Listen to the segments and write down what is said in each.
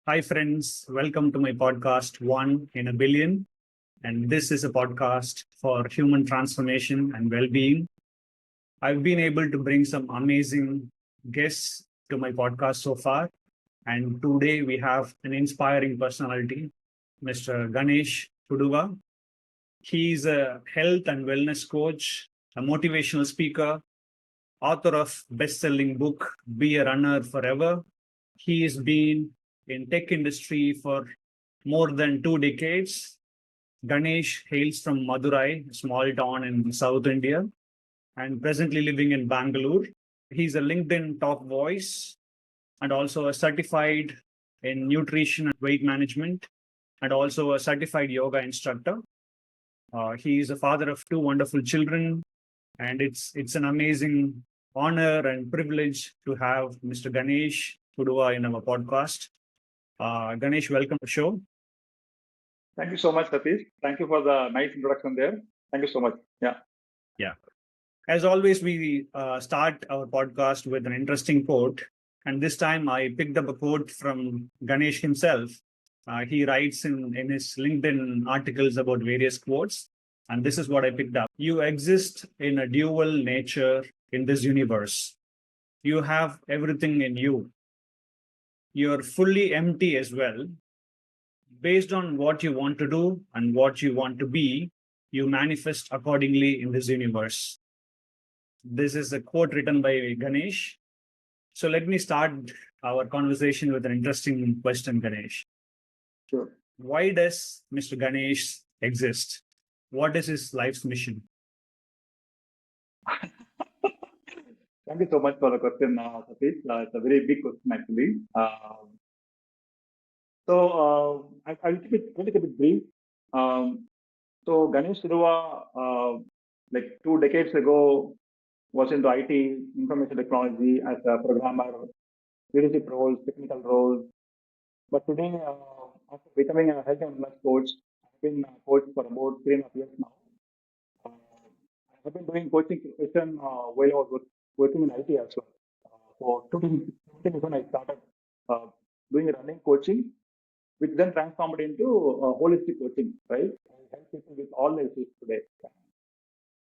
Hi, friends. Welcome to my podcast, One in a Billion. And this is a podcast for human transformation and well being. I've been able to bring some amazing guests to my podcast so far. And today we have an inspiring personality, Mr. Ganesh Kuduva. He's a health and wellness coach, a motivational speaker, author of best-selling book Be a Runner Forever. He has been in tech industry for more than 2 decades. Ganesh hails from Madurai, a small town in South India, and presently living in Bangalore. He's a LinkedIn top voice and also a certified in nutrition and weight management, and also a certified yoga instructor. He is a father of two wonderful children, and it's an amazing honor and privilege to have Mr. Ganesh Kuduva in our podcast. Ganesh, welcome to the show. Thank you so much, Satish. Thank you for the nice introduction there. Thank you so much. Yeah. As always, we start our podcast with an interesting quote. And this time I picked up a quote from Ganesh himself. He writes in his LinkedIn articles about various quotes. And this is what I picked up. You exist in a dual nature in this universe. You have everything in you. You're fully empty as well. Based on what you want to do and what you want to be, you manifest accordingly in this universe. This is a quote written by Ganesh. So let me start our conversation with an interesting question, Ganesh. Sure. Why does Mr. Ganesh exist? What is his life's mission? Thank you so much for the question, Satish. It's a very big question, actually. I'll keep it a bit brief. So, Ganesh Kuduva, like 2 decades ago, was into IT, information technology as a programmer, leadership roles, technical roles. But today, after becoming a health and wellness coach, I've been a coach for about 3.5 years now. Uh, I've been doing coaching profession while I was working in IT as well. For 2015 is when I started uh, doing running coaching, which then transformed into holistic coaching, right? I help people with all the issues today.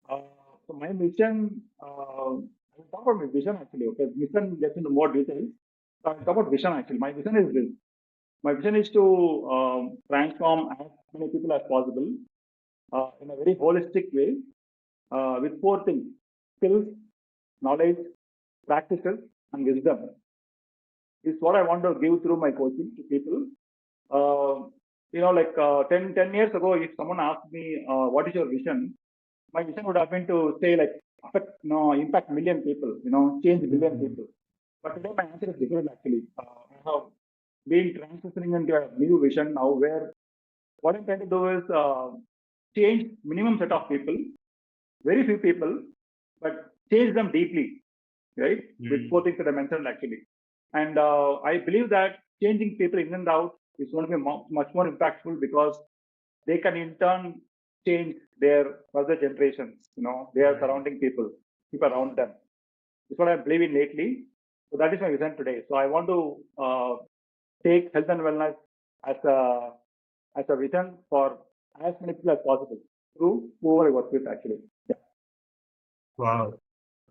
Uh, so my mission, I will talk about my vision actually. Okay, mission gets into more details. So I'll talk about vision actually. My vision is this. My vision is to transform as many people as possible in a very holistic way with four things: skills, knowledge, practices, and wisdom. Is what I want to give through my coaching to people. Uh, 10 years ago, if someone asked me, what is your vision? My vision would have been to say, like, impact million people, change billion people. But today, my answer is different, actually. I have been transitioning into a new vision now where what I'm trying to do is change minimum set of people, very few people, but change them deeply, right? With four things that I mentioned actually. And I believe that changing people in and out is going to be much more impactful because they can in turn change their further generations, their surrounding people around them. It's what I believe in lately. So that is my vision today. So I want to take health and wellness as a vision for as many people as possible through whoever I work with actually. Yeah. Wow.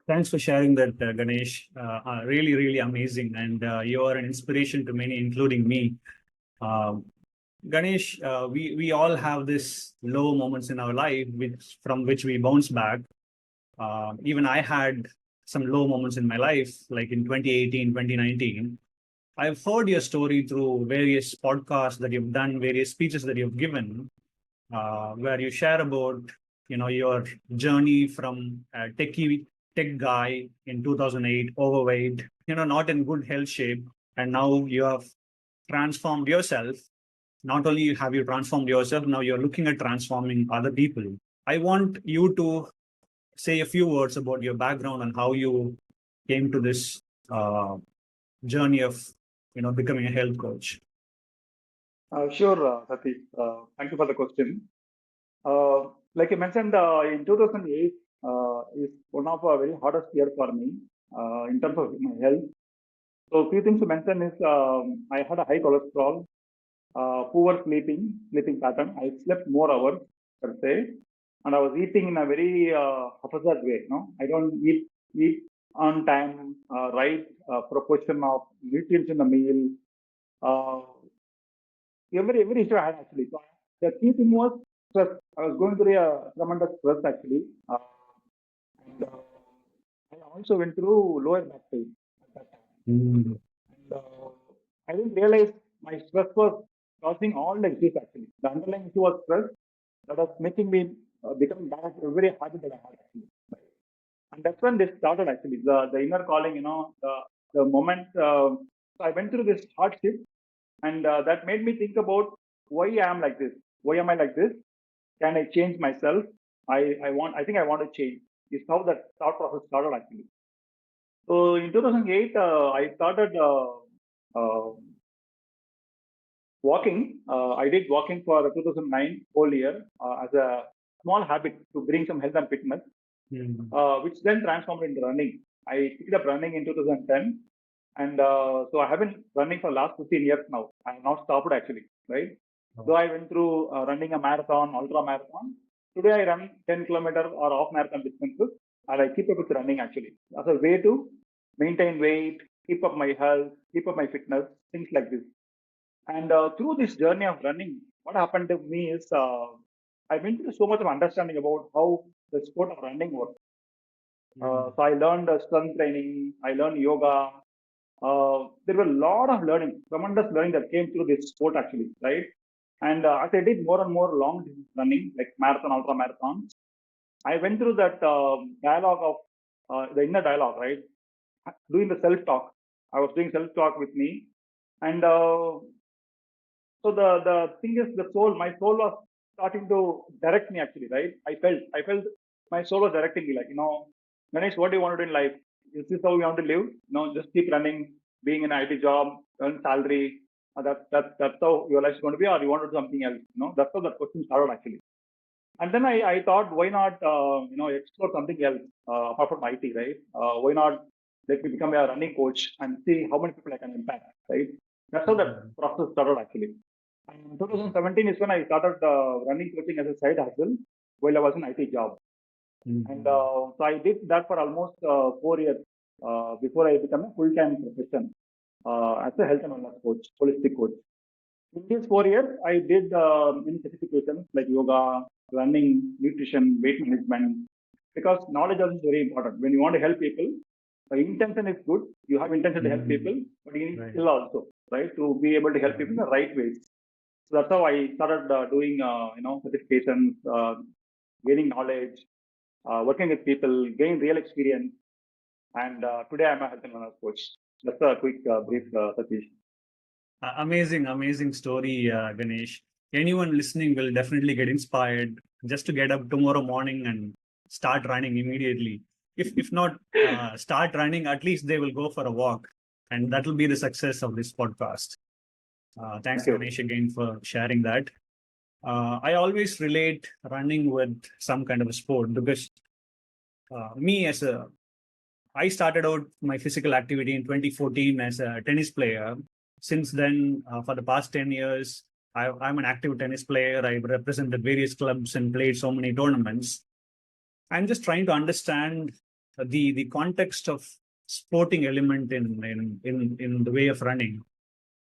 Thanks for sharing that, Ganesh. Really, really amazing. And you are an inspiration to many, including me. Ganesh, we all have this low moments in our life from which we bounce back. Even I had some low moments in my life, like in 2018, 2019. I've heard your story through various podcasts that you've done, various speeches that you've given, where you share about your journey from a tech guy in 2008, overweight, not in good health shape, and now you have transformed yourself. Not only have you transformed yourself, now you're looking at transforming other people. I want you to say a few words about your background and how you came to this journey of becoming a health coach. Sure, Satish. Thank you for the question. Like I mentioned, in 2008 is one of the very hardest year for me in terms of my health. So a few things to mention is I had a high cholesterol, poor sleeping pattern. I slept more hours per se, and I was eating in a very haphazard way. No, I don't eat on time, right proportion of nutrients in the meal. Uh, every issue I had actually. So the key thing was stress. I was going through a tremendous stress actually, and I also went through lower back pain at that time. Mm. And I didn't realize my stress was causing all the issues actually. The underlying issue was stress that was making me becoming bad at every habit that I had actually. And that's when this started actually. The inner calling, the moment. So I went through this hardship, and that made me think about why I am like this. Why am I like this? Can I change myself? I think I want to change. Is how that thought process started actually. So in 2008, I started walking. I did walking for 2009 whole year as a small habit to bring some health and fitness, which then transformed into running. I picked up running in 2010, and so I have been running for the last 15 years now. I have not stopped actually, right? So I went through running a marathon, ultra marathon. Today I run 10 kilometer or half marathon distances, and I keep up with running actually as a way to maintain weight, keep up my health, keep up my fitness, things like this. And through this journey of running, what happened to me is I went through so much of understanding about how the sport of running works. So I learned strength training, I learned yoga. There were a lot of learning, tremendous learning that came through this sport actually, right? And as I did more and more long distance running, like marathon, ultra marathon, I went through that dialogue of the inner dialogue, right? Doing the self talk. I was doing self talk with me, and so the thing is, my soul was starting to direct me actually, right? I felt my soul was directing me, like, Ganesh, what do you want to do in life? Is this how you want to live? Just keep running, being in an IT job, earn salary. That's how your life is going to be, or you want to do something else? That's how that question started actually. And then I thought, why not, explore something else apart from IT, right? Why not let me become a running coach and see how many people I can impact, right? That's how that process started actually. And 2017 is when I started running coaching as a side hustle while I was in IT job. And so I did that for almost 4 years before I became a full-time profession as a health and wellness coach, holistic coach. In these 4 years, I did many certifications like yoga, running, nutrition, weight management, because knowledge is very important. When you want to help people, the intention is good. You have intention to help people, but you need skill also, right, to be able to help people in the right ways. So that's how I started doing, certifications, gaining knowledge, working with people, gain real experience. And today I'm a health and wellness coach. That's a quick brief, Satish. Amazing story, Ganesh. Anyone listening will definitely get inspired just to get up tomorrow morning and start running immediately. If not start running, at least they will go for a walk, and that will be the success of this podcast. Thanks, Ganesh, again for sharing that. I always relate running with some kind of a sport because me as a I started out my physical activity in 2014 as a tennis player. Since then, for the past 10 years, I'm an active tennis player. I've represented various clubs and played so many tournaments. I'm just trying to understand the context of sporting element in the way of running.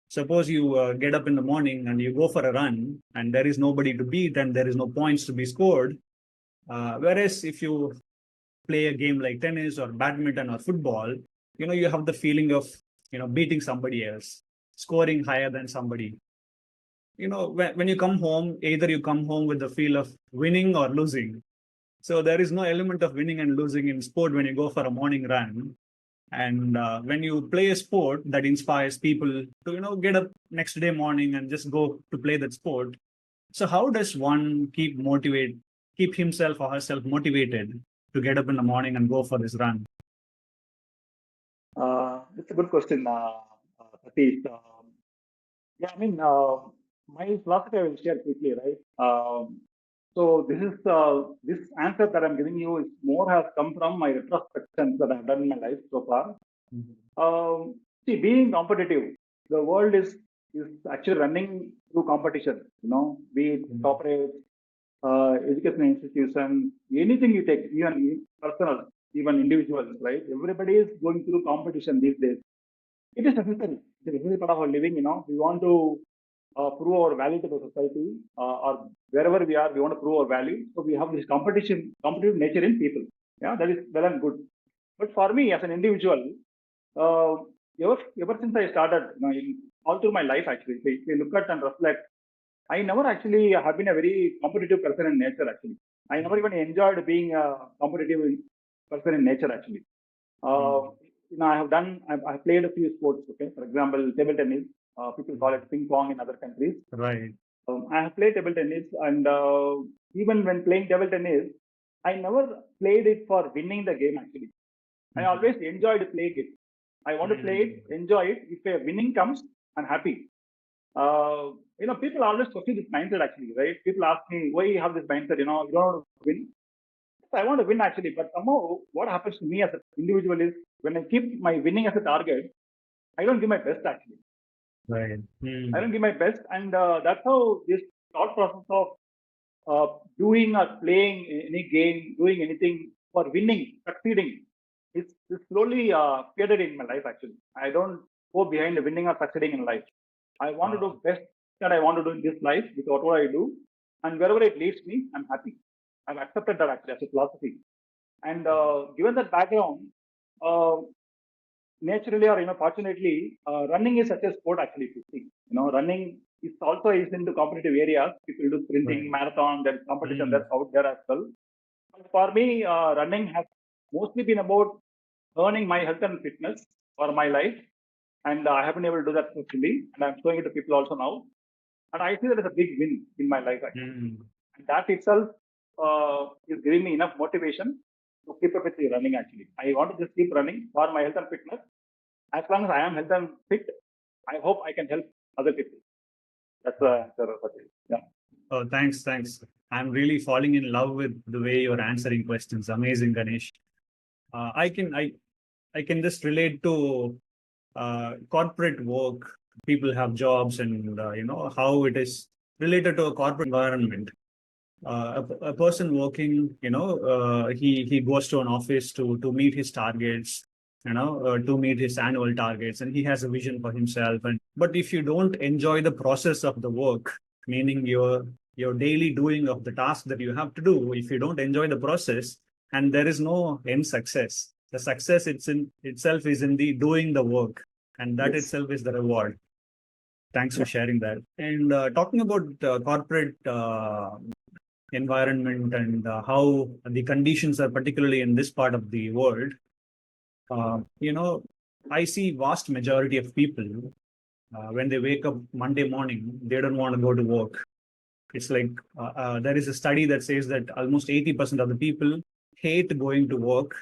Suppose you get up in the morning and you go for a run, and there is nobody to beat, and there is no points to be scored. Whereas if you play a game like tennis or badminton or football, you have the feeling of beating somebody else, scoring higher than somebody. When you come home, either you come home with the feel of winning or losing. So there is no element of winning and losing in sport when you go for a morning run. And when you play a sport that inspires people to get up next day morning and just go to play that sport. So how does one keep himself or herself motivated to get up in the morning and go for this run? That's a good question, Satish. Yeah, I mean, my philosophy I will share quickly, right? So this answer that I'm giving you is more has come from my retrospections that I've done in my life so far. See, being competitive, the world is actually running through competition. Be it corporate, education institution, anything you take, even personal, even individuals, right? Everybody is going through competition these days. It is necessary. It is a necessary part of our living. We want to prove our value to the society, or wherever we are, we want to prove our value. So we have this competitive nature in people. Yeah, that is well and good. But for me, as an individual, uh, ever since I started, all through my life, actually, if you look at and reflect, I never actually have been a very competitive person in nature. Actually, I never even enjoyed being a competitive person in nature. Actually, I've played a few sports. Okay, for example, table tennis. People call it ping pong in other countries. Right. I have played table tennis, and even when playing table tennis, I never played it for winning the game. Actually, I always enjoyed playing it. I want to play it, enjoy it. If a winning comes, I'm happy. People always question this mindset actually, right? People ask me, why you have this mindset, you don't want to win. I want to win actually, but somehow what happens to me as an individual is when I keep my winning as a target, I don't give my best actually. Right. I don't give my best, and that's how this thought process of doing or playing any game, doing anything for winning, succeeding, is slowly faded in my life actually. I don't go behind the winning or succeeding in life. I want to do best that I want to do in this life with whatever I do, and wherever it leads me, I'm happy. I've accepted that actually as a philosophy. And given that background, uh, naturally or fortunately, running is such a sport actually. If you see, running is also is into competitive areas. People do sprinting, marathon. There is competition that's out there as well. But for me, running has mostly been about earning my health and fitness for my life, and I have been able to do that successfully, and I'm showing it to people also now. And I see that as a big win in my life actually. And that itself is giving me enough motivation to keep up with the running actually. I want to just keep running for my health and fitness. As long as I am health and fit, I hope I can help other people. That's the answer. Yeah. Oh, thanks. I'm really falling in love with the way you're answering questions. Amazing, Ganesh. I can just relate to corporate work. People have jobs, and how it is related to a corporate environment. A person working, he goes to an office to meet his targets, to meet his annual targets, and he has a vision for himself. And but if you don't enjoy the process of the work, meaning your daily doing of the task that you have to do, if you don't enjoy the process, and there is no end success, the success itself is in the doing the work, and that itself is the reward. Thanks for sharing that. And talking about corporate environment and how the conditions are particularly in this part of the world, uh, you know, I see vast majority of people when they wake up Monday morning, they don't want to go to work. It's like there is a study that says that almost 80% of the people hate going to work.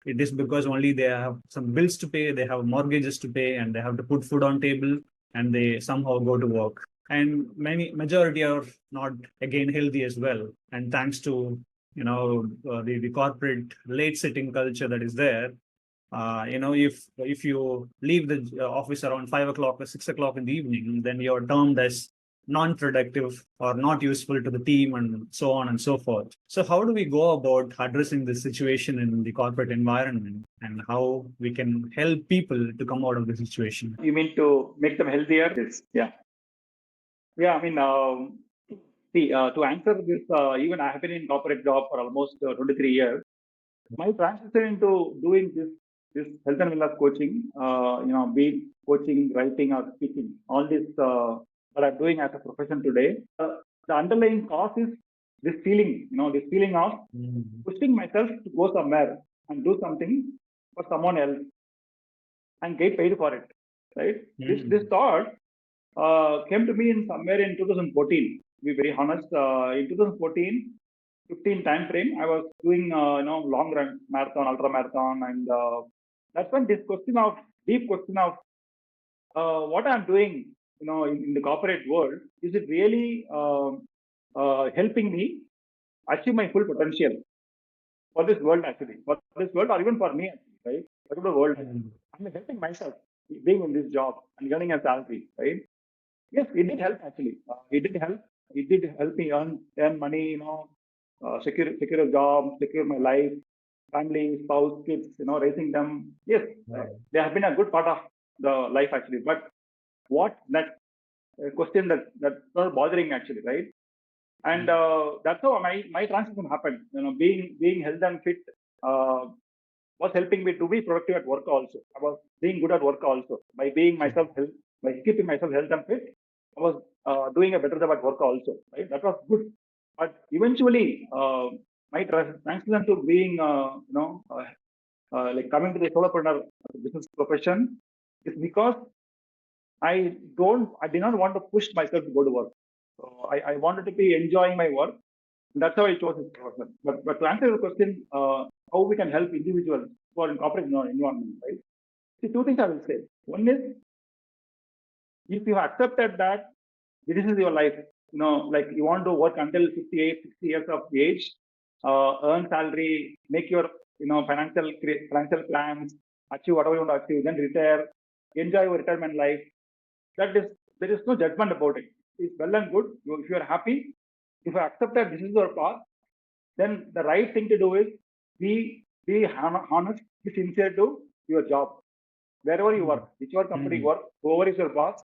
It is because only they have some bills to pay, they have mortgages to pay, and they have to put food on table, and they somehow go to work. And majority are not again healthy as well. And thanks to the corporate late sitting culture that is there, if you leave the office around 5 o'clock or 6 o'clock in the evening, then you're termed as non-productive or not useful to the team, and so on and so forth. So how do we go about addressing this situation in the corporate environment, and how we can help people to come out of the situation? You mean to make them healthier? Yes. Yeah. Yeah. I mean, see, to answer this, even I have been in corporate job for almost 23 years. My transition into doing this health and wellness coaching, be it coaching, writing, or speaking, all this that I'm doing as a profession today, the underlying cause is this feeling, this feeling of pushing myself to go somewhere and do something for someone else and get paid for it, right? This thought came to me in somewhere in 2014. To be very honest, in 2014, 15 time frame, I was doing long run, marathon, ultra marathon, and that's when this deep question of what I'm doing, in the corporate world, is it really helping me achieve my full potential for this world actually, for this world or even for me actually, right? For the world. I'm helping myself being in this job and earning a salary, right? Yes, it did help actually. It did help. It did help me earn money, secure a job, secure my life, family, spouse, kids, raising them. Yes, Right. they have been a good part of the life actually. But what that question that's not bothering actually, right? And that's how my transition happened. Being health and fit uh, was helping me to be productive at work also. I was being good at work also by being myself health, by keeping myself health and fit. I was doing a better job at work also. Right, that was good. But eventually, my transition to being, like coming to the solopreneur business profession is because I did not want to push myself to go to work. So I wanted to be enjoying my work. That's how I chose this profession. But to answer your question, how we can help individuals who are in corporate environment, right? See, two things I will say. One is, if you accepted that this is your life, like you want to work until 58, 60 years of age, earn salary, make your, financial plans, achieve whatever you want to achieve, then retire, enjoy your retirement life. That is, there is no judgment about it. It's well and good. If you are happy, if you accept that this is your path, then the right thing to do is be honest, be sincere to your job. Wherever you work, whichever company you work, whoever is your boss,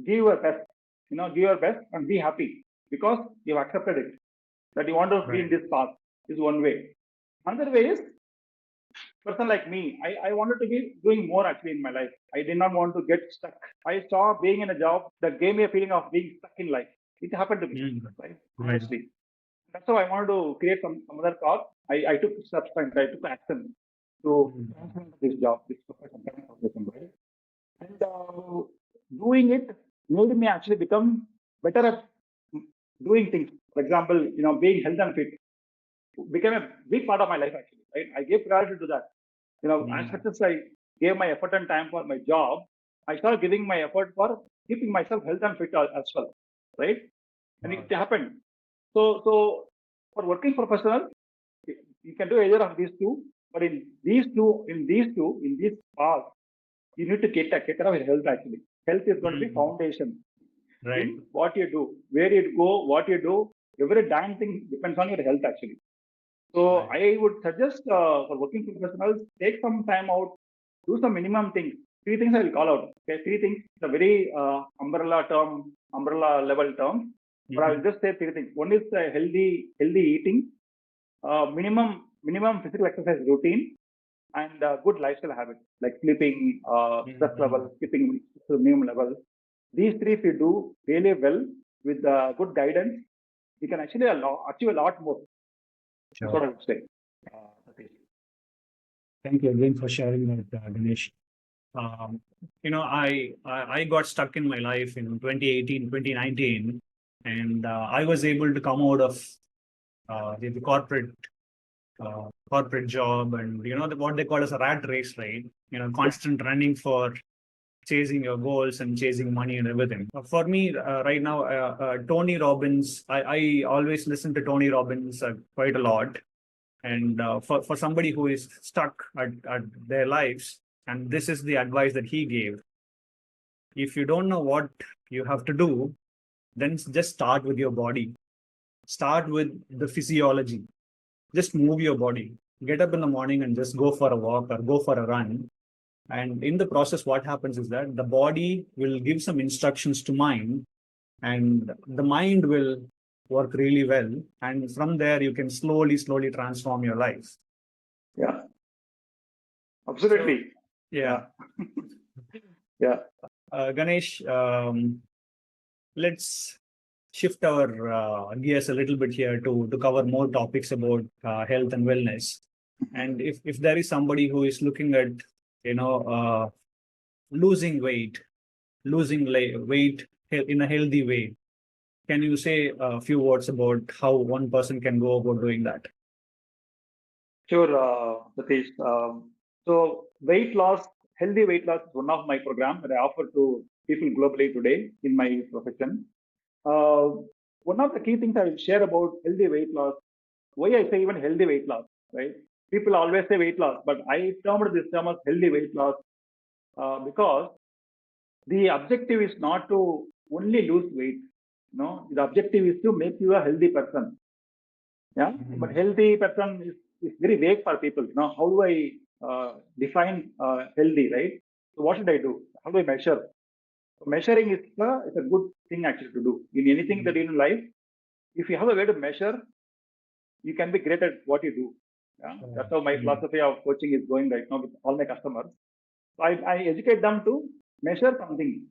give your best. Give your best and be happy because you've accepted it. That you want to be in Right. this path is one way. Another way is, person like me, I wanted to be doing more actually in my life. I did not want to get stuck. I saw being in a job that gave me a feeling of being stuck in life. It happened to me, right? Right. Honestly. That's how I wanted to create some other path. I took steps and I took action to transform this job, this profession, right? And doing it made me actually become better at doing things. For example, being health and fit became a big part of my life actually, right? I gave priority to that. As much as I gave my effort and time for my job, I started giving my effort for keeping myself health and fit as well, right? And it happened. So for working professionals, you can do either of these two, but in these paths, you need to get care of your health actually. Health is going to be foundation Right. in what you do, where you go, what you do. Every damn thing depends on your health actually. So Right. I would suggest for working professionals, take some time out, do some minimum things. Three things I will call out. Okay, three things. It's a very umbrella level term. But I will just say three things. One is healthy eating, minimum physical exercise routine, and good lifestyle habits like sleeping, stress level, keeping to minimum level. These three, if you do really well with good guidance, you can actually achieve a lot more. That's Sure. what I would say. Satish. Thank you again for sharing that, Ganesh. Um, I got stuck in my life in 2018, 2019, and I was able to come out of the corporate job, and what they call as a rat race, right? Yeah. Constant running for chasing your goals and chasing money and everything. For me, right now, Tony Robbins, I always listen to Tony Robbins quite a lot. And for somebody who is stuck at their lives, and this is the advice that he gave. If you don't know what you have to do, then just start with your body. Start with the physiology. Just move your body. Get up in the morning and just go for a walk or go for a run. And in the process, what happens is that the body will give some instructions to mind, and the mind will work really well. And from there, you can slowly transform your life. Yeah. So, Absolutely. yeah. Yeah. Ganesh, let's shift our gears a little bit here to cover more topics about health and wellness. And if there is somebody who is looking at, losing weight, weight in a healthy way, can you say a few words about how one person can go about doing that? Sure, Satish. So healthy weight loss is one of my programs that I offer to people globally today in my profession. Uh, One of the key things I will share about healthy weight loss, why I say even healthy weight loss, right? People always say weight loss, but I termed this term as healthy weight loss because the objective is not to only lose weight. The objective is to make you a healthy person. Yeah, but healthy person is very vague for people. How do I define healthy, right? So what should I do? How do I measure? Measuring is a good thing actually to do in anything that you do in life. If you have a way to measure, you can be great at what you do. Yeah? That's how my philosophy of coaching is going right now with all my customers. So I educate them to measure something,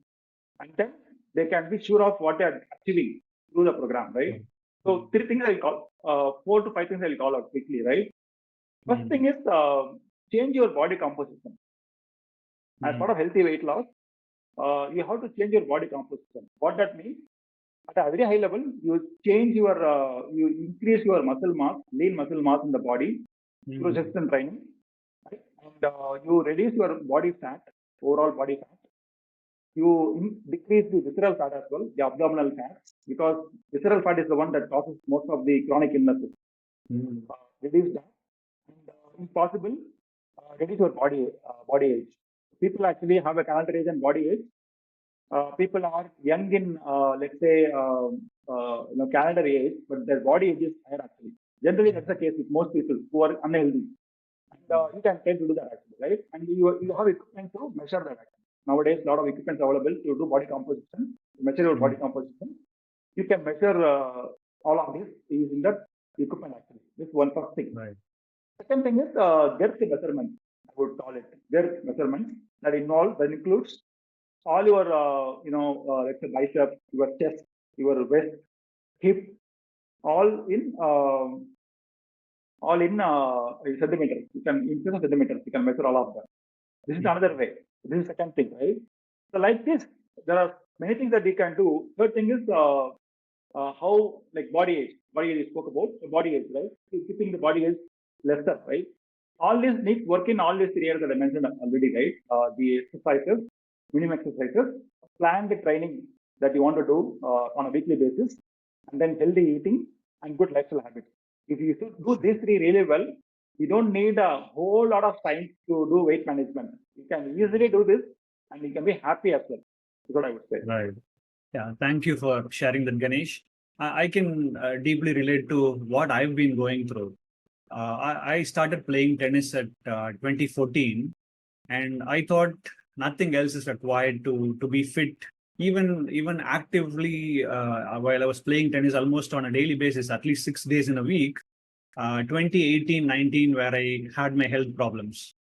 and then they can be sure of what they are achieving through the program, right? So 3 things I'll call, 4 to 5 things I'll call out quickly, right? First thing is change your body composition. As part of healthy weight loss, you have to change your body composition. What that means? At a very high level, you increase your muscle mass, lean muscle mass in the body through resistance training, right? And you reduce your body fat, overall body fat. You decrease the visceral fat as well, the abdominal fat, because visceral fat is the one that causes most of the chronic illnesses. Reduce that, and if possible, reduce your body age. People actually have a calendar age and body age. People are young in, let's say, calendar age, but their body age is higher actually. Generally, that's the case with most people who are unhealthy. And you can tend to do that actually, right? And you have equipment to measure that actually. Nowadays, a lot of equipment available to do body composition, to measure your body composition. You can measure all of this using that equipment actually. This is one first thing. Right. Second thing is girth measurement. I would call it girth measurement. That includes all your, let's say bicep, your chest, your waist, hip, all in centimeters. You can, in centimeters, you can measure all of them. This is another way. This is second thing, right? So like this, there are many things that we can do. Third thing is how, like body age. Body age we spoke about. So body age, right? Keeping the body age lesser, right? All this needs work in all these areas that I mentioned already, right? The exercises, minimum exercises, plan the training that you want to do on a weekly basis, and then healthy eating and good lifestyle habits. If you do these 3 really well, you don't need a whole lot of science to do weight management. You can easily do this, and you can be happy as well. That's what I would say. Right. Yeah. Thank you for sharing that, Ganesh. I can deeply relate to what I've been going through. I started playing tennis at 2014, and I thought nothing else is required to be fit. Even actively, while I was playing tennis almost on a daily basis, at least 6 days in a week, 2018-19, where I had my health problems.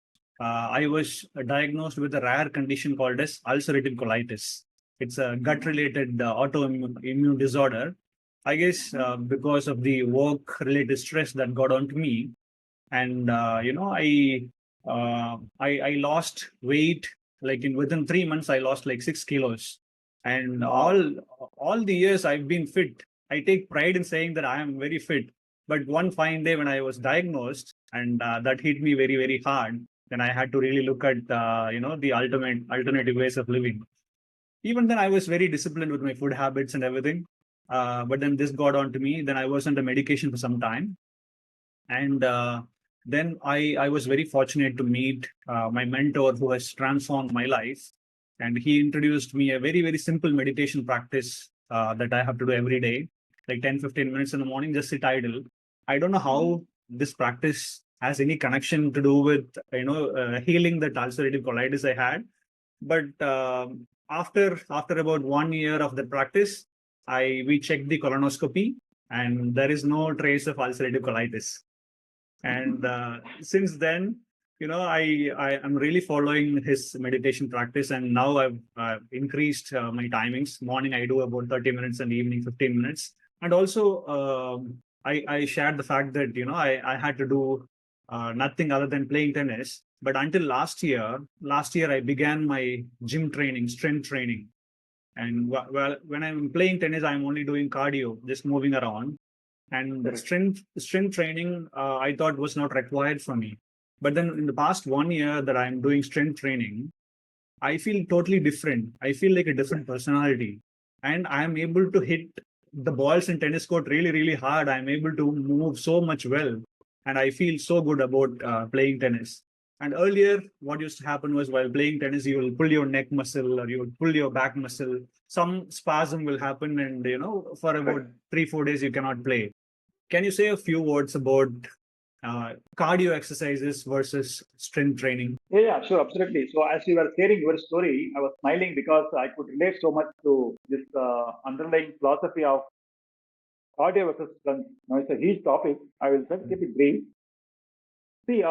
I was diagnosed with a rare condition called as ulcerative colitis. It's a gut-related autoimmune disorder. I guess because of the work-related stress that got onto me, and I lost weight. Like within 3 months, I lost like 6 kilos, and all the years I've been fit. I take pride in saying that I am very fit. But one fine day when I was diagnosed, and that hit me very, very hard, then I had to really look at the alternative ways of living. Even then, I was very disciplined with my food habits and everything. But then this got on to me. Then I was under medication for some time. And then I was very fortunate to meet my mentor who has transformed my life. And he introduced me a very, very simple meditation practice that I have to do every day, like 10-15 minutes in the morning, just sit idle. I don't know how this practice has any connection to do with, healing that ulcerative colitis I had. But after about 1 year of the practice, we checked the colonoscopy, and there is no trace of ulcerative colitis. And since then, I am really following his meditation practice, and now I've increased my timings. Morning I do about 30 minutes, and evening 15 minutes. And also, I shared the fact that I had to do nothing other than playing tennis. But until last year I began my gym training, strength training. And when I'm playing tennis, I'm only doing cardio, just moving around. And the strength training, I thought was not required for me. But then in the past 1 year that I'm doing strength training, I feel totally different. I feel like a different personality. And I'm able to hit the balls in tennis court really, really hard. I'm able to move so much well. And I feel so good about playing tennis. And earlier, what used to happen was while playing tennis, you will pull your neck muscle or you will pull your back muscle. Some spasm will happen, and for about 3-4 days you cannot play. Can you say a few words about cardio exercises versus strength training? Yeah, sure, absolutely. So as you were sharing your story, I was smiling because I could relate so much to this underlying philosophy of cardio versus strength. Now it's a huge topic. I will try to keep it brief. See,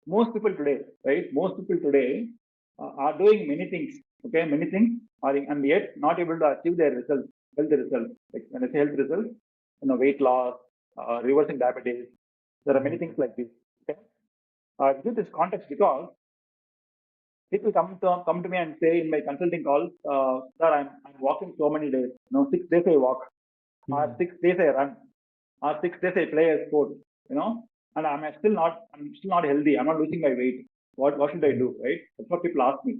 most people today, right? Most people today are doing many things. Okay, many things and yet not able to achieve their results, health results. Like when I say health results, weight loss, reversing diabetes. There are many things like this. Okay, give this context because people come to me and say in my consulting calls, sir, I'm walking so many days. 6 days I walk, or 6 days I run, or 6 days I play a sport. And I'm still not healthy. I'm not losing my weight. What should I do? Right? That's what people ask me.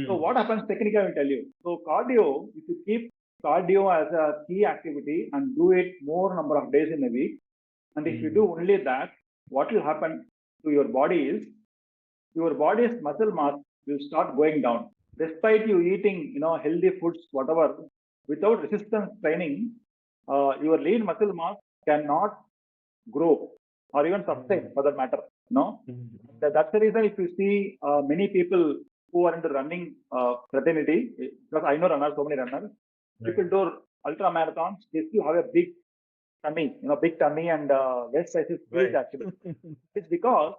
So what happens technically? I will tell you. So cardio, if you keep cardio as a key activity and do it more number of days in a week, and if you do only that, what will happen to your body is your body's muscle mass will start going down. Despite you eating, healthy foods, whatever, without resistance training, your lean muscle mass cannot grow or even sustain for that matter. That's the reason if you see many people who are into running fraternity, because I know runners, so many runners, people do ultra marathons, they still have a big tummy and waist size is huge actually. It's because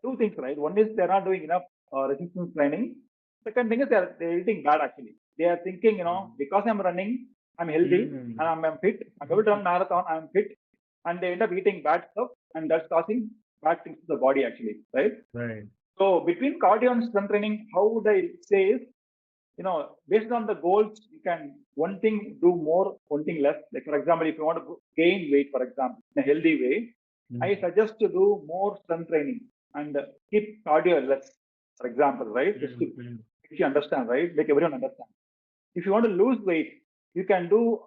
two things, right? One is they're not doing enough resistance training. Second thing is they're eating bad actually. They are thinking, because I'm running, I'm healthy and I'm fit. I'm able to run marathon, I'm fit, and they end up eating bad stuff, and that's causing bad things to the body actually, right? Right. So between cardio and strength training, how would I say is, based on the goals, you can one thing do more, one thing less. Like for example, if you want to gain weight, for example, in a healthy way, I suggest to do more strength training and keep cardio less, for example, right? Just to make you understand, right? Make everyone understand. If you want to lose weight, you can do,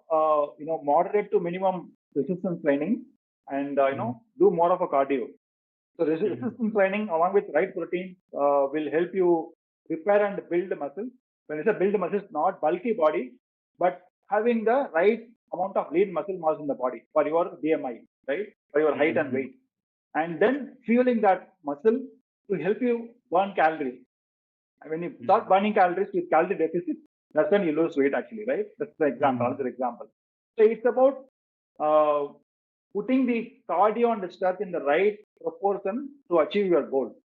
moderate to minimum resistance training and, do more of a cardio. So resistance training along with right protein will help you repair and build muscle. When I say build muscle, it's not bulky body, but having the right amount of lean muscle mass in the body for your BMI, right? For your height and weight. And then fueling that muscle to help you burn calories. And when you start burning calories with calorie deficit, that's when you lose weight actually, right? That's the example, another example. So it's about putting the cardio and the strength in the right proportion to achieve your goal.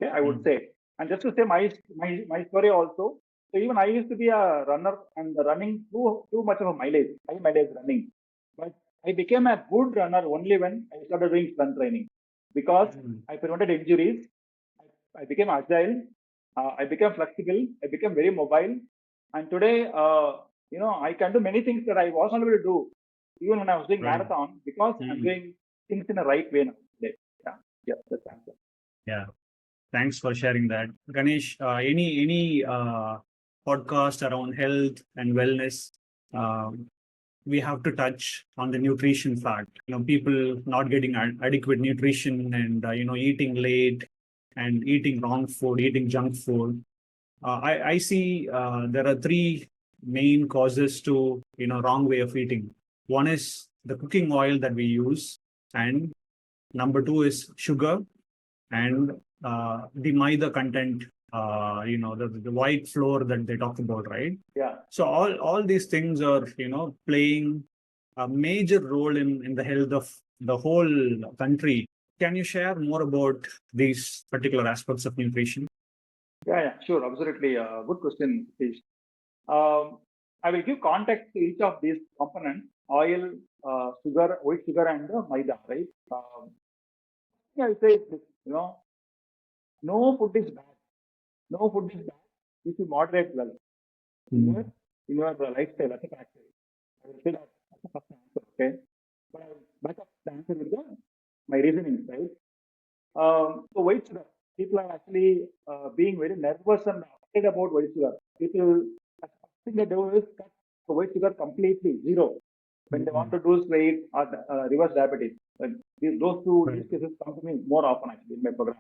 Okay, I would say. And just to say my story also. So even I used to be a runner and running too much of a high mileage running. But I became a good runner only when I started doing strength training because I prevented injuries. I became agile. I became flexible. I became very mobile. And today, I can do many things that I was not able to do even when I was doing marathon because I'm doing things in the right way now. Yeah, that's the answer. Yeah. Thanks for sharing that. Ganesh, any podcast around health and wellness, we have to touch on the nutrition fact. People not getting adequate nutrition and eating late and eating wrong food, eating junk food. I see there are three main causes to wrong way of eating. One is the cooking oil that we use, and number two is sugar, and the maida content, the white flour that they talk about, right? Yeah. So all these things are playing a major role in the health of the whole country. Can you share more about these particular aspects of nutrition? Yeah, sure, absolutely. Good question, Satish. I will give context to each of these components: oil, sugar, white sugar, and maida. Right? Yeah, I say this. No food is bad. No food is bad if you moderate well in your lifestyle as a factor. I will say that as a first answer. Okay, but I will back up the answer with my reasoning. Right? So white sugar, people are actually being very nervous and afraid about white sugar. People, the first thing they do is cut the white sugar completely, zero, when they want to lose weight or reverse diabetes. Those two use cases come to me more often actually in my program.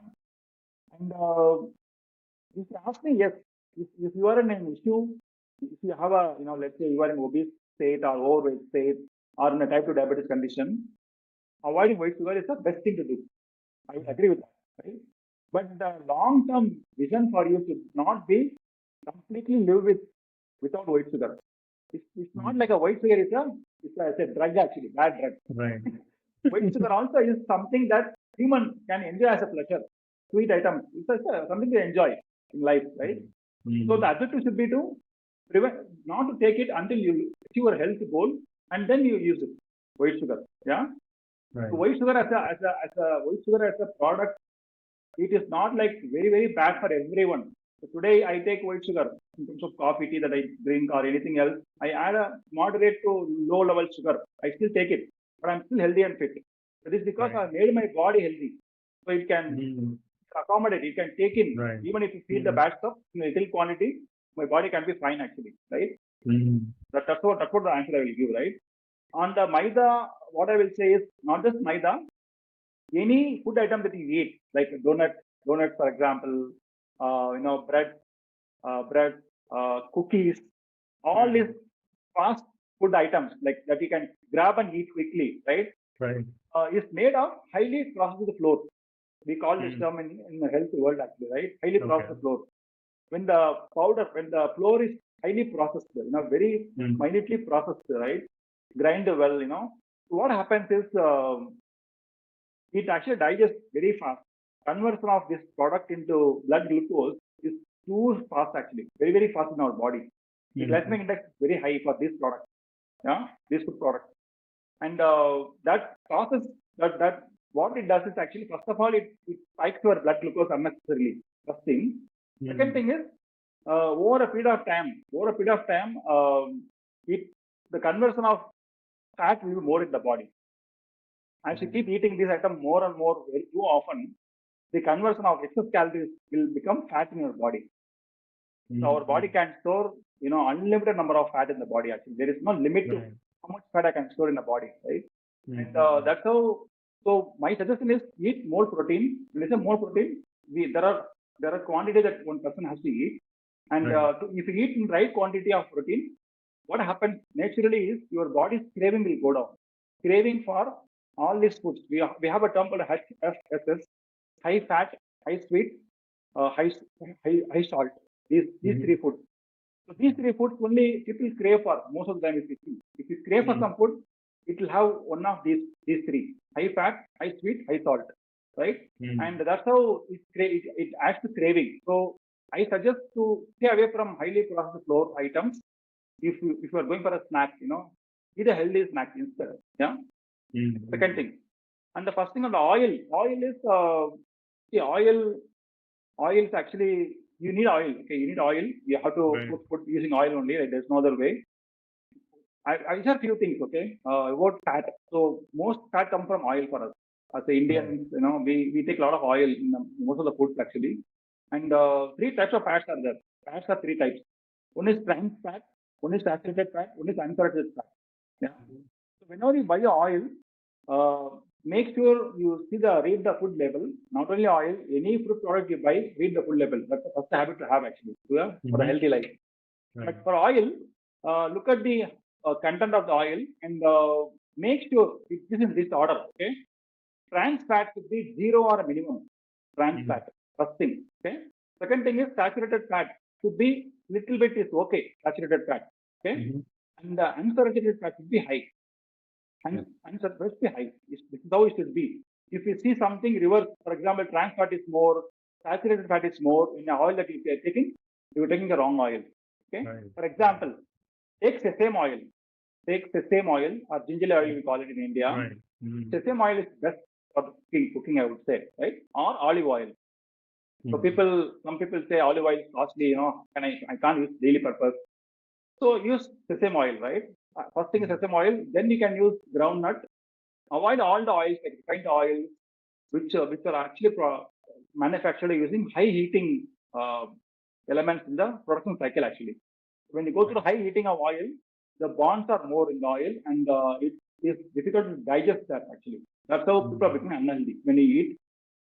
And if you ask me, yes, if you are in an issue, if you have a, let's say you are in obese state or overweight state or in a type 2 diabetes condition, avoiding white sugar is the best thing to do. I agree with that, right? But the long-term vision for you should not be completely live without white sugar. It's not like a white sugar is a drug actually, bad drug. Right. White sugar also is something that human can enjoy as a pleasure. Sweet item. It's something to enjoy in life, right? So the objective should be to prevent, not to take it until you achieve your health goal and then you use it. White sugar. Yeah. Right. So white sugar as a product, it is not like very, very bad for everyone. So today I take white sugar in terms of coffee, tea that I drink or anything else. I add a moderate to low level sugar. I still take it, but I'm still healthy and fit. That is because Right. I made my body healthy. So it can accommodate, it can take in, Right. even if you feed the bad stuff in a little quantity, my body can be fine actually, right? That's what the answer I will give, right? On the maida, what I will say is not just maida, any food item that you eat, like donuts, for example, bread, cookies, all these fast food items like that you can grab and eat quickly, right? Right. Is made of highly processed flour. We call this term in the health world actually, right? Highly processed flour. When the flour is highly processed, very minutely processed, right? Grind well, So what happens is it actually digests very fast. Conversion of this product into blood glucose is too fast actually, very, very fast in our body. The glycemic index is very high for this product, this food product. And that process, that what it does is actually, first of all, it spikes your blood glucose unnecessarily. First thing. Second thing is, over a period of time, the conversion of fat will be more in the body. As you keep eating this item more and more very too often, the conversion of excess calories will become fat in your body. So our body can store, unlimited number of fat in the body. Actually, there is no limit to how much fat I can store in the body, right? And that's how. So my suggestion is eat more protein. When I say more protein, there are quantity that one person has to eat, and if you eat in right quantity of protein, what happens naturally is your body's craving will go down. Craving for all these foods. We have a term called HFSS, high fat, high sweet, high salt. These three foods. So these three foods only people crave for most of the time. If you crave for some food, it will have one of these three: high fat, high sweet, high salt, right? And that's how it adds to craving. So I suggest to stay away from highly processed flour items. If you are going for a snack, eat a healthy snack instead. Yeah. Second thing, and the first thing on the oil. Oil is actually, you need oil. Okay, you need oil. You have to put using oil only. Right? There's no other way. I share a few things. Okay, about fat. So most fat comes from oil for us. As the Indians, we take a lot of oil in most of the foods actually. And three types of fats are there. Fats are three types. One is trans fat, one is saturated fat, one is unsaturated fat. Yeah. So whenever you buy the oil, make sure you read the food label. Not only oil, any food product you buy, read the food label. That's the first habit to have actually for a healthy life. But for oil, look at the content of the oil and make sure this is in this order. Okay, trans fat should be 0 or a minimum. Trans fat, first thing. Okay. Second thing is saturated fat should be little bit is okay. Saturated fat. Okay, and unsaturated fat should be high. Unsaturated should be high. This is how it should be. If you see something reverse, for example, trans fat is more, saturated fat is more in the oil that you are taking, you are taking the wrong oil. Okay. For example, take sesame oil. Or ginger oil, we call it in India. Sesame oil is best for cooking, I would say, right? Or olive oil. So some people say olive oil is costly, and I can't use daily purpose. So use sesame oil, right? First thing is sesame oil. Then you can use groundnut. Avoid all the oils like refined oils, which are actually manufactured using high heating elements in the production cycle. Actually, when you go through high heating of oil, the bonds are more in the oil, and it is difficult to digest that. Actually, that's how people are becoming unhealthy when you eat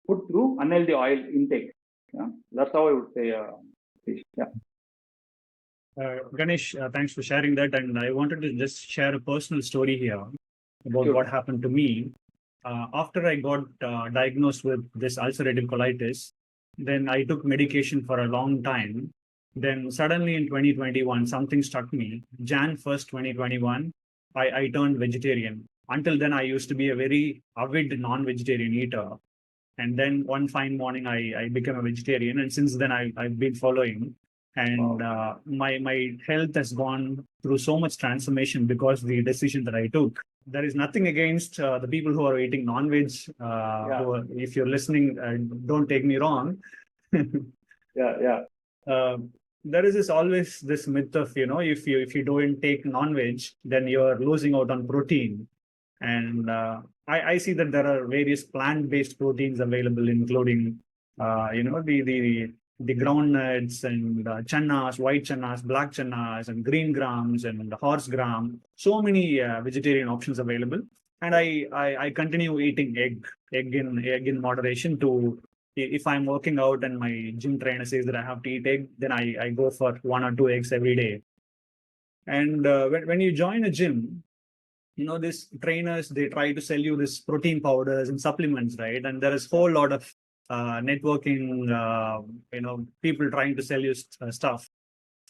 food through unhealthy oil intake. Yeah, that's how I would say. Yeah. Ganesh, thanks for sharing that. And I wanted to just share a personal story here about Sure. what happened to me. After I got diagnosed with this ulcerative colitis, then I took medication for a long time. Then suddenly in 2021, something struck me. Jan 1st, 2021, I turned vegetarian. Until then, I used to be a very avid non-vegetarian eater. And then one fine morning, I became a vegetarian. And since then, I've been following. And my health has gone through so much transformation because of the decision that I took. There is nothing against the people who are eating non-veg. If you're listening, don't take me wrong. Yeah. uh, there is always this myth of, if you don't take non-veg, then you're losing out on protein. And I see that there are various plant-based proteins available, including the groundnuts and channas, white channas, black channas, and green grams and horse gram. So many vegetarian options available. And I continue eating egg in moderation. To if I'm working out and my gym trainer says that I have to eat egg, then I go for 1 or 2 eggs every day. And when you join a gym, these trainers, they try to sell you this protein powders and supplements, right? And there is a whole lot of networking, people trying to sell you stuff.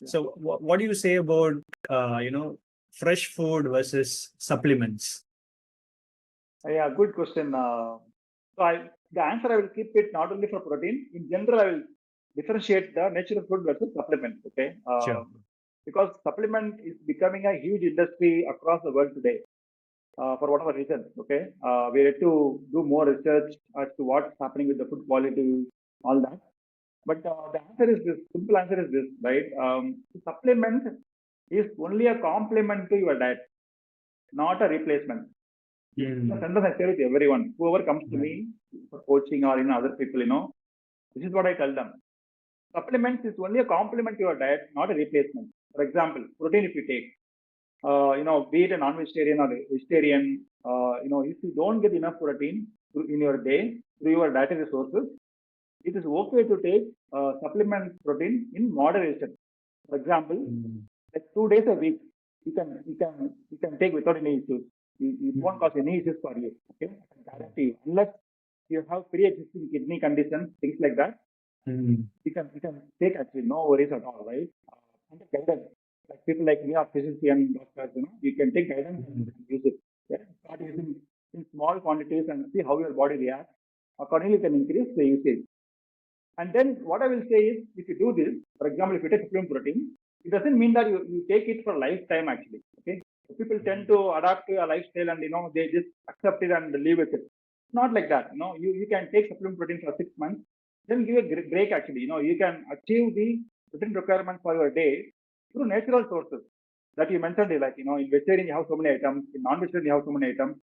So what do you say about fresh food versus supplements? Yeah, good question. The answer I will keep it not only for protein. In general, I will differentiate the natural food versus supplement. Okay. Sure. Because supplement is becoming a huge industry across the world today. For whatever reason, okay, we have to do more research as to what's happening with the food quality, all that. But the answer is this. Simple answer is this, right? Supplement is only a complement to your diet, not a replacement. Sometimes I say with everyone, whoever comes to me for coaching or other people, this is what I tell them. Supplements is only a complement to your diet, not a replacement. For example, protein if you take, be it a non-vegetarian or a vegetarian, if you don't get enough protein in your day through your dietary sources, it is okay to take supplement protein in moderation. For example, like 2 days a week, you can take without any issues. It won't cause any issues for you. Okay, I can guarantee you. Unless you have pre-existing kidney conditions, things like that, you can take actually no worries at all, right? Under guidance, like people like me or physician, doctors, you can take guidance and use it. Okay? Start using in small quantities and see how your body reacts. Accordingly, you can increase the usage. And then what I will say is, if you do this, for example, if you take supplement protein, it doesn't mean that you take it for lifetime actually. Okay, so people tend to adapt to a lifestyle and they just accept it and live with it. Not like that. You can take supplement protein for 6 months, then give a break actually. You can achieve the protein requirement for your day through natural sources that you mentioned. Like in vegetarian you have so many items, in non-vegetarian you have so many items.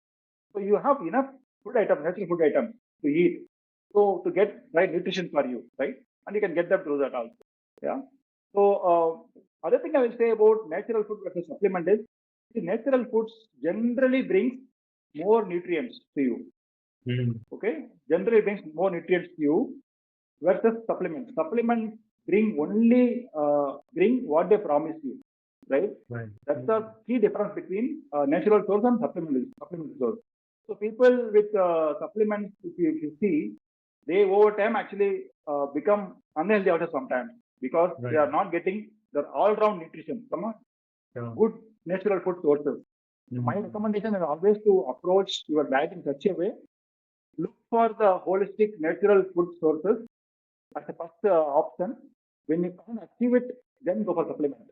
So you have enough food items, natural food items to eat. So to get right nutrition for you, right? And you can get them through that also. Yeah. So other thing I will say about natural food versus supplement is the natural foods generally brings more nutrients to you. Okay. Generally brings more nutrients to you versus supplements. Supplements bring only bring what they promise you. Right? That's the key difference between natural source and supplement source. So people with supplements, if you see, they over time actually become unhealthy after some time because they are not getting their all-round nutrition from good natural food sources. My recommendation is always to approach your diet in such a way. Look for the holistic natural food sources as a first option. When you can't achieve it, then go for supplement.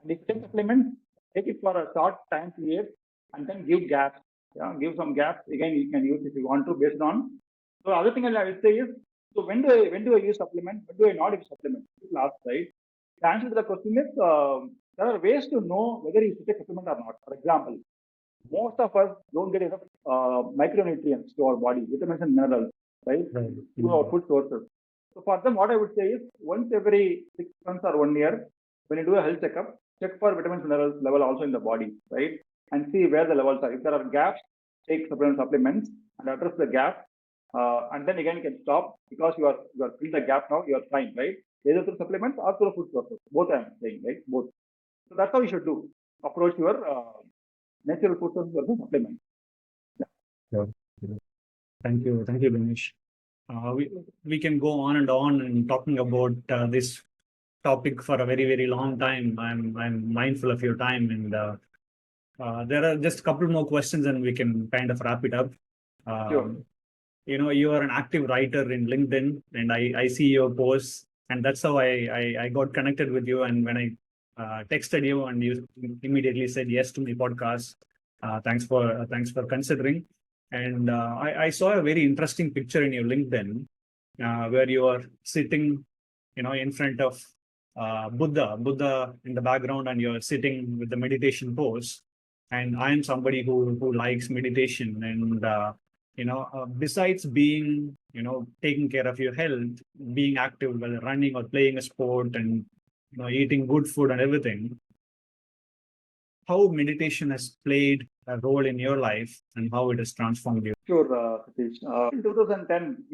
And if you take supplement, take it for a short time period and then give gaps. Yeah, give some gaps. Again, you can use if you want to based on. So the other thing I will say is, so when do I use supplement? When do I not use supplement? People ask, right? The answer to the question is, there are ways to know whether you should take supplement or not. For example, most of us don't get enough micronutrients to our body, vitamins and minerals, right? Through our food sources. So for them, what I would say is, once every 6 months or 1 year, when you do a health checkup, check for vitamins minerals level also in the body, right? And see where the levels are. If there are gaps, take supplements and address the gap. and then again you can stop because you are filled the gap now. You are fine, right? Either through supplements or through food sources. Both I am saying, right? Both. So that's how you should do. Approach your natural food sources versus supplements. Sure. Thank you, Ganesh. We can go on and talking about this topic for a very long time. I'm mindful of your time, and there are just a couple more questions, and we can kind of wrap it up. Sure. You are an active writer in LinkedIn, and I see your posts, and that's how I got connected with you. And when I texted you, and you immediately said yes to my podcast, thanks for considering. And I saw a very interesting picture in your LinkedIn where you are sitting, in front of Buddha in the background, and you're sitting with the meditation pose. And I am somebody who likes meditation, and besides being, taking care of your health, being active, whether running or playing a sport, and eating good food and everything, how meditation has played a role in your life and how it has transformed you. Sure, Satish. In 2010,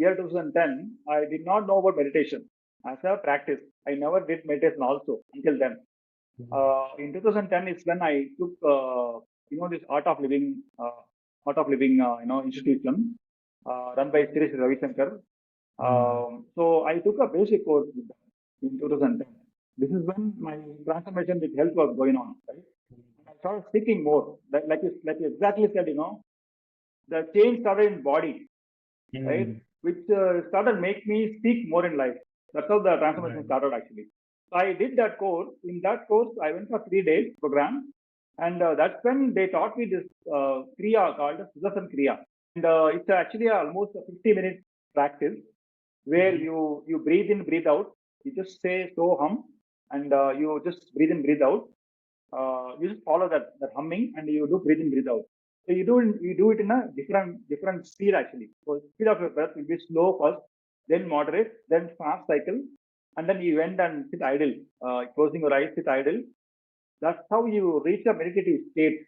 I did not know about meditation as a practice. I never did meditation also until then. In 2010 is when I took, this art of living, institution run by Sri Ravi Shankar. So I took a basic course with them in 2010. This is when my transformation with health was going on, right? And I started seeking more. Like you exactly said, the change started in body, right? Which started make me seek more in life. That's how the transformation started actually. So I did that course. In that course, I went for 3 days program, and that's when they taught me this kriya called Sudarshan Kriya, and it's actually almost a 50-minute practice where you breathe in, breathe out. You just say so hum, and you just breathe in, breathe out. You just follow that humming, and you do breathe in, breathe out. So you do it in a different speed actually. So speed of your breath will be slow first, then moderate, then fast cycle, and then you end and sit idle, closing your eyes, sit idle. That's how you reach a meditative state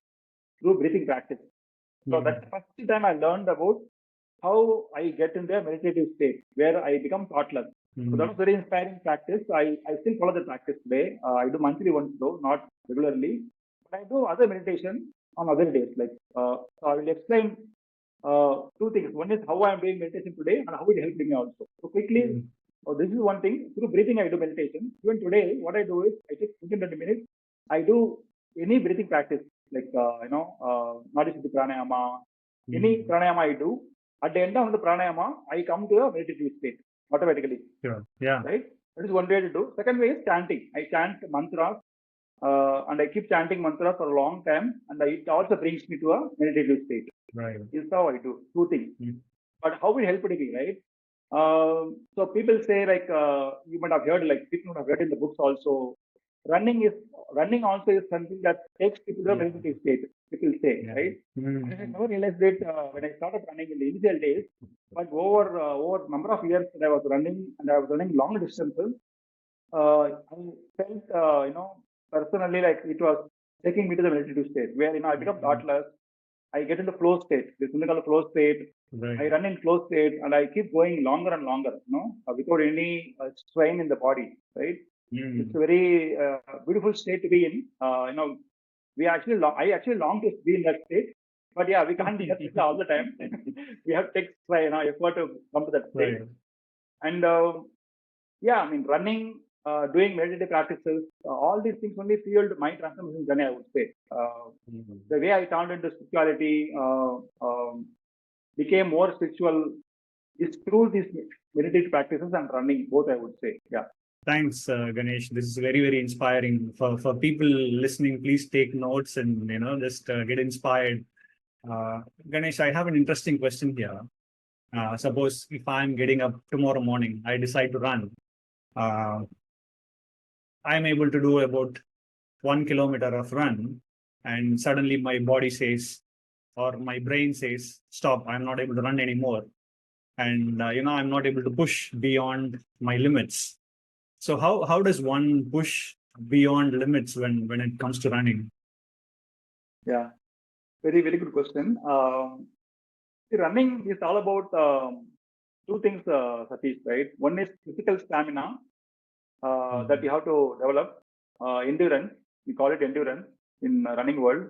through breathing practice. So that's the first time I learned about how I get into a meditative state where I become thoughtless. So that was very inspiring practice. I still follow the practice today. I do monthly once though, not regularly. But I do other meditation on other days. So I will explain two things. One is how I am doing meditation today and how it helped me also. So quickly, this is one thing. Through breathing, I do meditation. Even today, what I do is I take 15-20 minutes. I do any breathing practice like Nadi Siddhi Pranayama, any pranayama I do. At the end of the pranayama, I come to a meditative state automatically. Sure. Yeah. Right? That is one way to do. Second way is chanting. I chant mantras and I keep chanting mantras for a long time, and it also brings me to a meditative state. Right. This is how I do. Two things. But how it helped me, right? So people say you might have heard, people might have heard in the books also. Running also is something that takes people to a meditative state. People say, right? I never realized it when I started running in the initial days. But over number of years that I was running, and I was running long distances, I felt personally like it was taking me to the meditative state where I become thoughtless. I get into flow state. There's something called a flow state. Right. I run in flow state, and I keep going longer and longer, without any strain in the body, right? It's a very beautiful state to be in. I actually long to be in that state, but yeah, we can't be in that state all the time. We have to take effort to come to that state. Right. And running, doing meditative practices, all these things only fueled my transformation journey, I would say. The way I turned into spirituality, became more spiritual is through these meditative practices and running, both, I would say. Yeah. Thanks, Ganesh. This is very inspiring for people listening. Please take notes and just get inspired. Ganesh, I have an interesting question here. Suppose if I'm getting up tomorrow morning, I decide to run. I'm able to do about 1 kilometer of run, and suddenly my body says, or my brain says, stop, I'm not able to run anymore. And, I'm not able to push beyond my limits. So how does one push beyond limits when it comes to running? Yeah, very good question. Running is all about two things, Satish, right? One is physical stamina that you have to develop, endurance. We call it endurance in running world.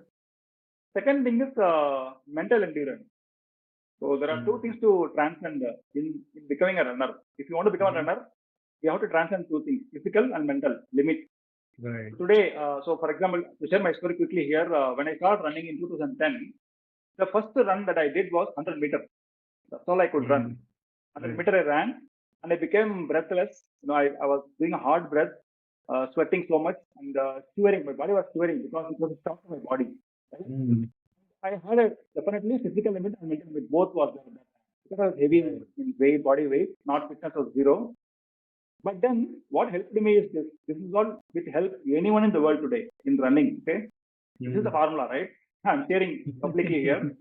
Second thing is mental endurance. So there are two things to transcend in becoming a runner. If you want to become a runner, you have to transcend two things: physical and mental limit. Right. Today, so for example, to share my story quickly here, when I started running in 2010, the first run that I did was 100 meters. That's all I could run. 100 meter I ran, and I became breathless. I was doing a hard breath, sweating so much, and shivering. My body was shivering because it was a shock to my body. Right? I had a definitely physical limit and mental limit. Both was there at that time. Because I was heavy in weight, body weight, not fitness was zero. But then what helped me is this. This is what which helps anyone in the world today in running. Okay, this is the formula, right? I'm sharing publicly here.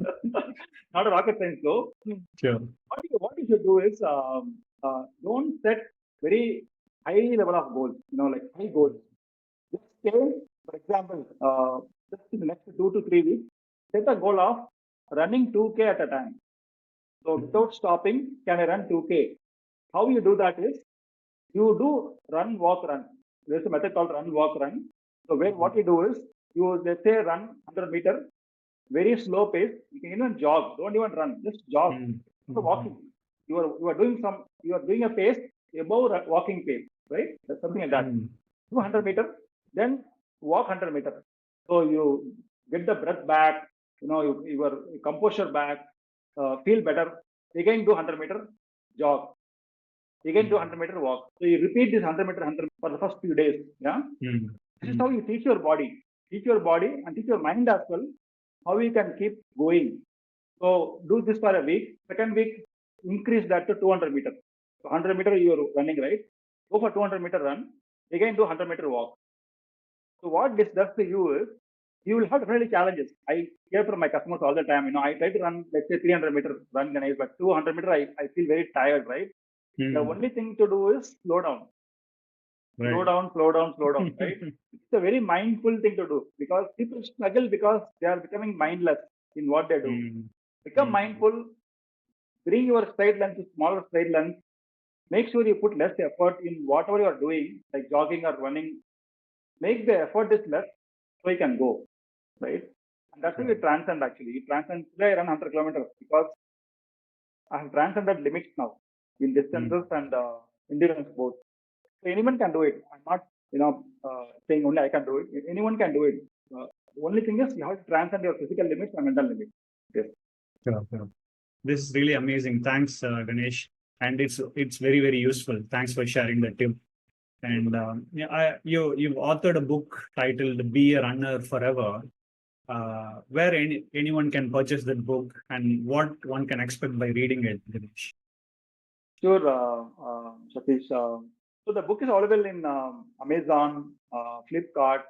Not a rocket science though. Sure. What you should do is don't set very high level of goals. Like high goals. Just say, for example, just in the next 2 to 3 weeks, set a goal of running 2K at a time. So without stopping, can I run 2K? How you do that is you do run, walk, run. There's a method called run, walk, run. So what you do is you let's say run 100 meter, very slow pace. You can even jog. Don't even run. Just jog. So walking. You are doing a pace above walking pace, right? That's something like that. 200 meter, then walk 100 meter. So you get the breath back. Your composure back. Feel better. Again do 100 meter jog. Again do 100 meter walk. So you repeat this 100 meter for the first few days. Yeah. This is how you teach your body and teach your mind as well how you can keep going. So do this for a week. Second week, increase that to 200 meters. So 100 meter you are running, right? Go for 200 meter run. Again do 100 meter walk. So what this does to you is you will have definitely challenges. I hear from my customers all the time. I try to run, let's say 300 meter run, Ganesh, but 200 meter I feel very tired, right? The only thing to do is slow down. Right. Slow down, right? It's a very mindful thing to do because people struggle because they are becoming mindless in what they do. Become mindful, bring your stride length to smaller stride length, make sure you put less effort in whatever you are doing, like jogging or running. Make the effort is less so you can go, right? And that's how you transcend actually. You transcend. Today I run 100 kilometers because I have transcended limits now in distances and endurance both. So anyone can do it. I'm not, saying only I can do it. Anyone can do it. The only thing is you have to transcend your physical limits and mental limits. Yes. Sure, sure. This is really amazing. Thanks, Ganesh. And it's very, very useful. Thanks for sharing the tip. And you've authored a book titled "Be a Runner Forever," where anyone can purchase that book and what one can expect by reading it, Ganesh. Sure, Satish. So the book is available in Amazon, Flipkart.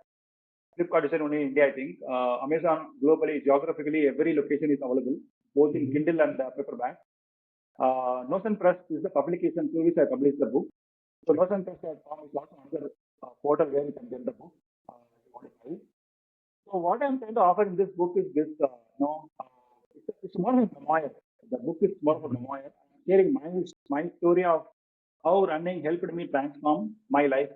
Flipkart is only in India, I think. Amazon globally, geographically, every location is available, both in Kindle and paperback. Notion Press is the publication through which I published the book. So notionpress.com is also another portal where you can get the book. So what I'm trying to offer in this book is this, it's more of a memoir. The book is more of a memoir. I'm sharing my story of how running helped me transform my life,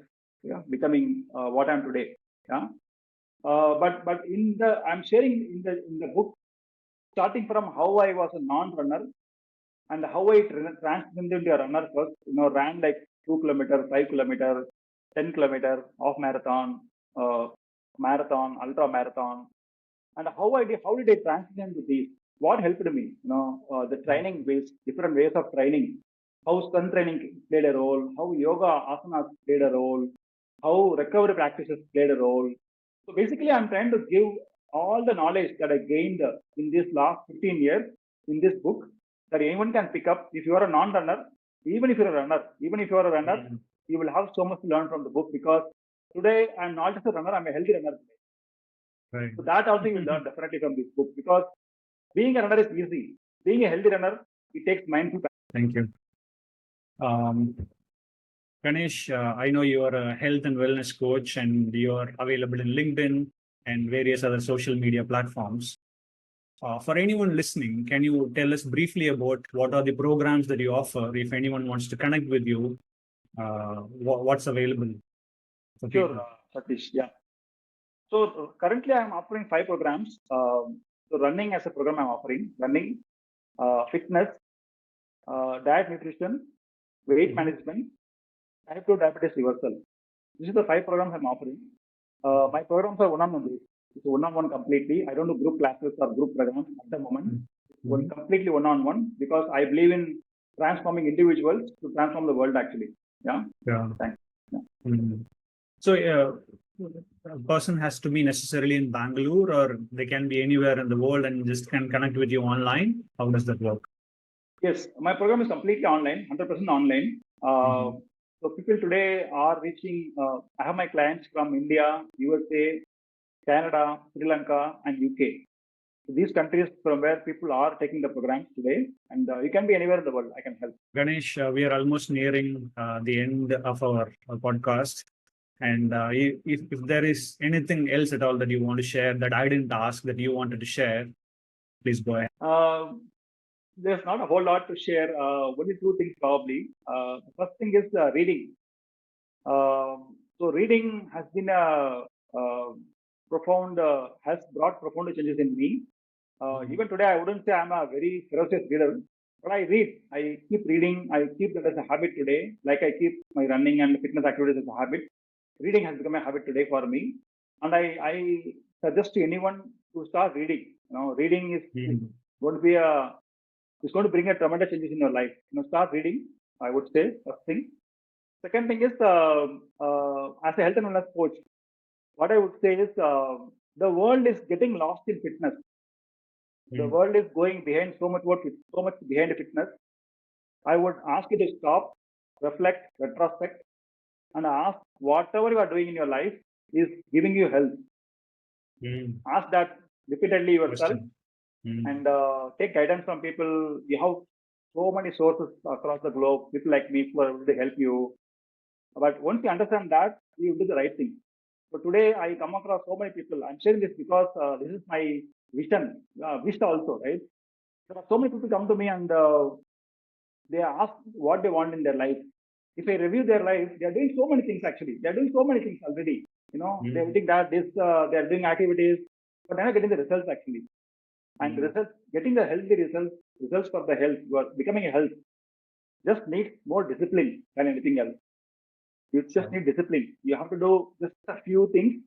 becoming what I'm today. Yeah. But I'm sharing in the book, starting from how I was a non-runner and how I transformed into a runner first. Ran like 2 kilometers, 5 kilometers, 10 kilometers, half marathon, marathon, ultra marathon, and how did I transition to these? What helped me? The training ways, different ways of training. How strength training played a role. How yoga asanas played a role. How recovery practices played a role. So basically, I'm trying to give all the knowledge that I gained in this last 15 years in this book that anyone can pick up. If you are a non-runner, even if you're a runner, you will have so much to learn from the book because today I'm not just a runner, I'm a healthy runner today. Right. So that also you will learn definitely from this book because being a runner is easy. Being a healthy runner, it takes mindful practice. Thank you. Ganesh, I know you are a health and wellness coach and you are available in LinkedIn and various other social media platforms. For anyone listening, can you tell us briefly about what are the programs that you offer? If anyone wants to connect with you, what's available for Sure, people? Satish. Yeah. So currently I'm offering 5 programs. So running as a program I'm offering, running, fitness, diet nutrition, weight management, type 2 diabetes reversal. This is the 5 programs I'm offering. My programs are one-on-one based. It's one-on-one completely. I don't do group classes or group programs at the moment. It's completely one-on-one because I believe in transforming individuals to transform the world actually. Yeah. Yeah. Thanks. Yeah. So a person has to be necessarily in Bangalore, or they can be anywhere in the world and just can connect with you online. How does that work? Yes, my program is completely online, 100% online. So people today are reaching. I have my clients from India, USA, Canada, Sri Lanka, and UK. So these countries from where people are taking the programs today, and you can be anywhere in the world. I can help. Ganesh, we are almost nearing the end of our podcast. And if there is anything else at all that you want to share that I didn't ask that you wanted to share, please go ahead. There's not a whole lot to share. Only 2 things probably. The first thing is reading. So reading has been has brought profound changes in me. Even today, I wouldn't say I'm a very ferocious reader, but I read. I keep reading. I keep that as a habit today. Like I keep my running and fitness activities as a habit. Reading has become a habit today for me, and I suggest to anyone to start reading. Reading is going to be it's going to bring a tremendous changes in your life. Start reading. I would say first thing. Second thing is as a health and wellness coach, what I would say is the world is getting lost in fitness. The world is going behind so much behind fitness. I would ask you to stop, reflect, retrospect, and ask whatever you are doing in your life is giving you health. Ask that repeatedly yourself and take guidance from people. You have so many sources across the globe, people like me who are able to help you. But once you understand that, you do the right thing. So today I come across so many people. I'm sharing this because this is my vision, wish also, right? There are so many people come to me and they ask what they want in their life. If I review their life, they are doing so many things actually. They are doing so many things already. They're doing that, this, they are doing activities, but they're not getting the results actually. And results, getting the healthy results for the health, you are becoming a health, just needs more discipline than anything else. You just need discipline. You have to do just a few things,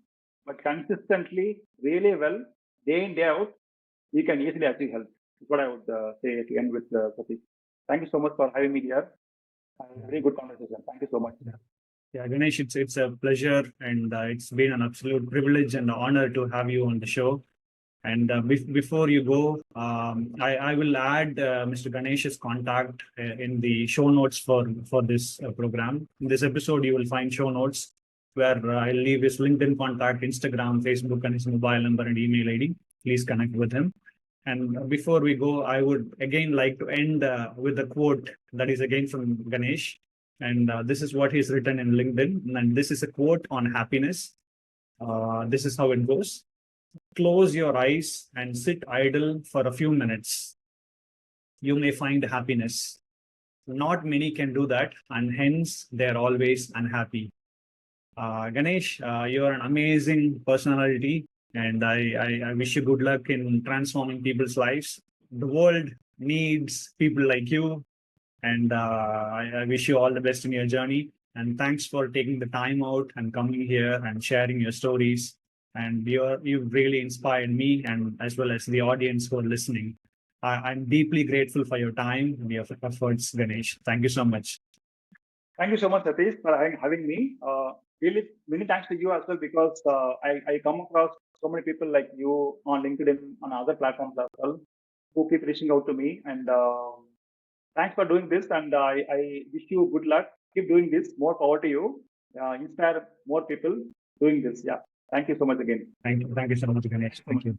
but consistently, really well, day in, day out, you can easily achieve health. That's what I would say to end with, Satish. Thank you so much for having me here. Very good conversation. Thank you so much. Yeah, Ganesh, it's a pleasure, and it's been an absolute privilege and honor to have you on the show. And before you go, I will add Mr. Ganesh's contact in the show notes for this program. In this episode, you will find show notes where I'll leave his LinkedIn contact, Instagram, Facebook, and his mobile number and email ID. Please connect with him. And before we go, I would again like to end with a quote that is again from Ganesh. And this is what he's written in LinkedIn. And this is a quote on happiness. This is how it goes. Close your eyes and sit idle for a few minutes. You may find happiness. Not many can do that, and hence they're always unhappy. Ganesh, you're an amazing personality, and I wish you good luck in transforming people's lives. The world needs people like you, and I wish you all the best in your journey. And thanks for taking the time out and coming here and sharing your stories. And you've really inspired me and as well as the audience who are listening. I'm deeply grateful for your time and your efforts, Ganesh. Thank you so much. Thank you so much, Satish, for having me. Really, many thanks to you as well because I come across so many people like you on LinkedIn, on other platforms as well, who keep reaching out to me. And thanks for doing this. And I wish you good luck. Keep doing this. More power to you. Inspire more people doing this. Yeah. Thank you so much again. Thank you so much, Ganesh. Thank you.